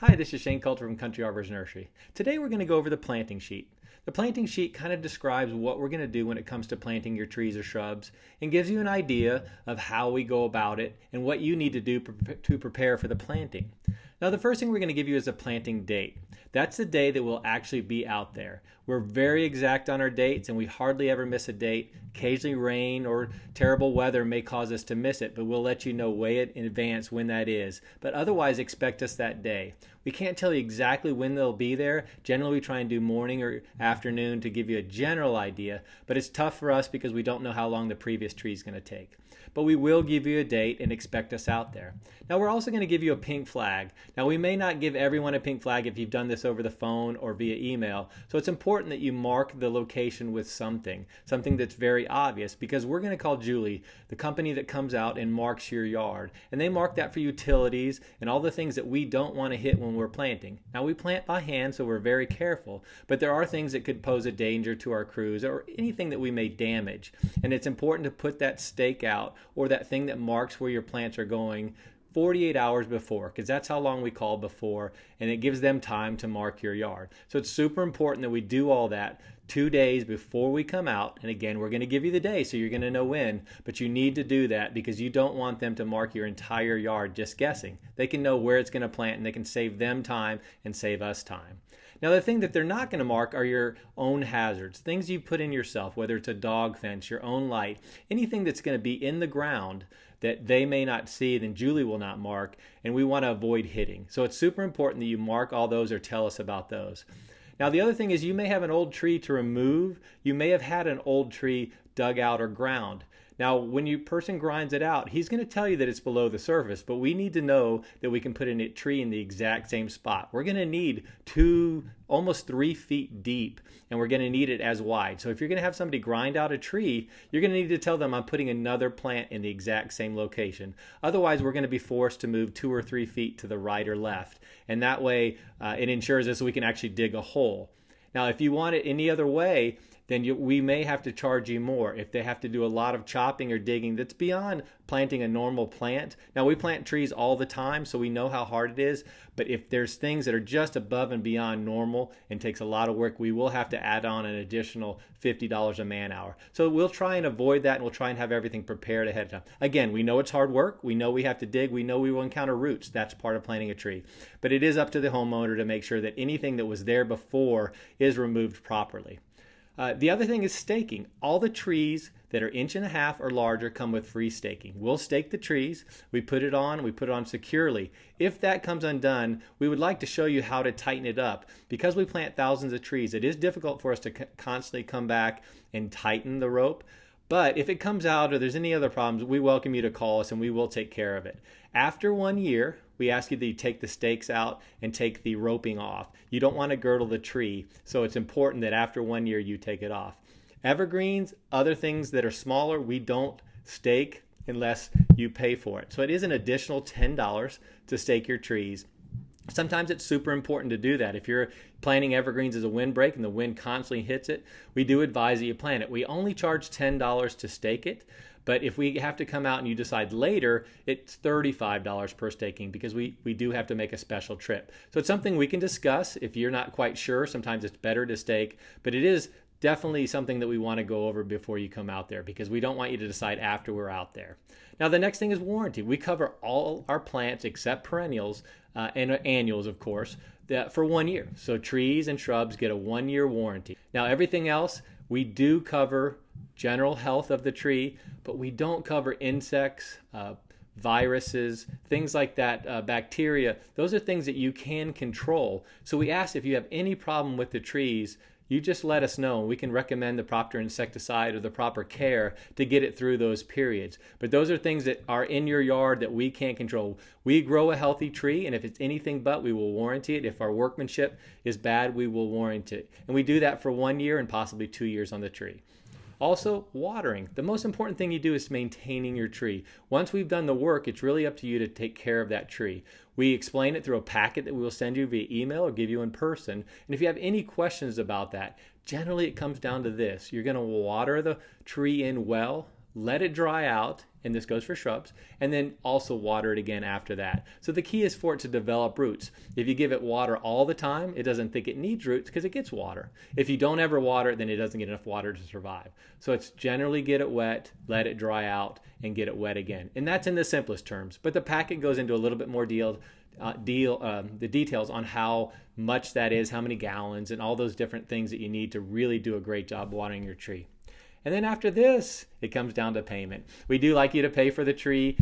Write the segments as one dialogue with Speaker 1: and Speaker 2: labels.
Speaker 1: Hi, this is Shane Coulter from Country Arbors Nursery. Today we're going to go over the planting sheet. The planting sheet kind of describes what we're going to do when it comes to planting your trees or shrubs and gives you an idea of how we go about it and what you need to do to prepare for the planting. Now, the first thing we're going to give you is a planting date. That's the day that we'll actually be out there. We're very exact on our dates and we hardly ever miss a date. Occasionally rain or terrible weather may cause us to miss it, but we'll let you know way in advance when that is. But otherwise, expect us that day. We can't tell you exactly when they'll be there. Generally, we try and do morning or afternoon to give you a general idea, but it's tough for us because we don't know how long the previous tree is going to take. But we will give you a date and expect us out there. Now, we're also going to give you a pink flag. Now, we may not give everyone a pink flag if you've done this over the phone or via email, so it's important that you mark the location with something that's very obvious, because we're going to call Julie, the company that comes out and marks your yard, and they mark that for utilities and all the things that we don't want to hit when we're planting. Now, we plant by hand, so we're very careful, but there are things that could pose a danger to our crews or anything that we may damage, and it's important to put that stake out or that thing that marks where your plants are going 48 hours before, because that's how long we call before, and it gives them time to mark your yard. So it's super important that we do all that 2 days before we come out. And again, we're going to give you the day, so you're going to know when, but you need to do that because you don't want them to mark your entire yard just guessing. They can know where it's going to plant and they can save them time and save us time. Now, the thing that they're not going to mark are your own hazards, things you put in yourself, whether it's a dog fence, your own light, anything that's going to be in the ground that they may not see, then Julie will not mark, and we want to avoid hitting. So it's super important that you mark all those or tell us about those. Now, the other thing is you may have an old tree to remove. You may have had an old tree dug out or ground. Now, when your person grinds it out, he's going to tell you that it's below the surface, but we need to know that we can put a tree in the exact same spot. We're going to need almost 3 feet deep, and we're going to need it as wide. So if you're going to have somebody grind out a tree, you're going to need to tell them I'm putting another plant in the exact same location. Otherwise, we're going to be forced to move 2 or 3 feet to the right or left, and that way it ensures us so we can actually dig a hole. Now, if you want it any other way, then we may have to charge you more if they have to do a lot of chopping or digging that's beyond planting a normal plant. Now, we plant trees all the time, so we know how hard it is, but if there's things that are just above and beyond normal and takes a lot of work, we will have to add on an additional $50 a man hour. So we'll try and avoid that, and we'll try and have everything prepared ahead of time. Again, we know it's hard work. We know we have to dig. We know we will encounter roots. That's part of planting a tree. But it is up to the homeowner to make sure that anything that was there before is removed properly. The other thing is staking. All the trees that are 1.5 inches or larger come with free staking. We'll stake the trees, we put it on securely. If that comes undone, we would like to show you how to tighten it up. Because we plant thousands of trees, it is difficult for us to constantly come back and tighten the rope. But if it comes out or there's any other problems, we welcome you to call us and we will take care of it. After 1 year, we ask you that you take the stakes out and take the roping off. You don't want to girdle the tree, so it's important that after 1 year you take it off. Evergreens, other things that are smaller, we don't stake unless you pay for it. So it is an additional $10 to stake your trees. Sometimes it's super important to do that. If you're planting evergreens as a windbreak and the wind constantly hits it, we do advise that you plant it. We only charge $10 to stake it, but if we have to come out and you decide later, it's $35 per staking because we do have to make a special trip. So it's something we can discuss if you're not quite sure. Sometimes it's better to stake, but it is definitely something that we want to go over before you come out there because we don't want you to decide after we're out there. Now, the next thing is warranty. We cover all our plants except perennials and annuals, of course, for 1 year. So trees and shrubs get a 1 year warranty. Now, everything else, we do cover general health of the tree, but we don't cover insects, viruses, things like that, bacteria. Those are things that you can control. So we ask if you have any problem with the trees, you just let us know. We can recommend the proper insecticide or the proper care to get it through those periods. But those are things that are in your yard that we can't control. We grow a healthy tree, and if it's anything but, we will warranty it. If our workmanship is bad, we will warranty it. And we do that for 1 year and possibly 2 years on the tree. Also, watering. The most important thing you do is maintaining your tree. Once we've done the work, it's really up to you to take care of that tree. We explain it through a packet that we will send you via email or give you in person. And if you have any questions about that, generally it comes down to this. You're going to water the tree in well, let it dry out, and this goes for shrubs, and then also water it again after that. So the key is for it to develop roots. If you give it water all the time, it doesn't think it needs roots because it gets water. If you don't ever water it, then it doesn't get enough water to survive. So it's generally get it wet, let it dry out, and get it wet again. And that's in the simplest terms. But the packet goes into a little bit more the details on how much that is, how many gallons, and all those different things that you need to really do a great job watering your tree. And then after this, it comes down to payment. We do like you to pay for the tree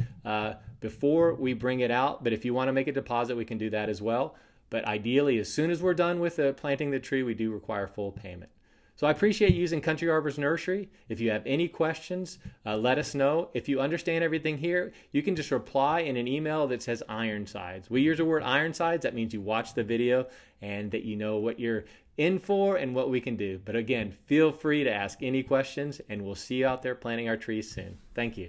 Speaker 1: before we bring it out, but if you want to make a deposit, we can do that as well. But ideally, as soon as we're done with planting the tree, we do require full payment. So I appreciate using Country Arbors Nursery. If you have any questions, let us know. If you understand everything here, you can just reply in an email that says Ironsides. We use the word Ironsides. That means you watch the video and that you know what you're in for and what we can do. But again, feel free to ask any questions, and we'll see you out there planting our trees soon. Thank you.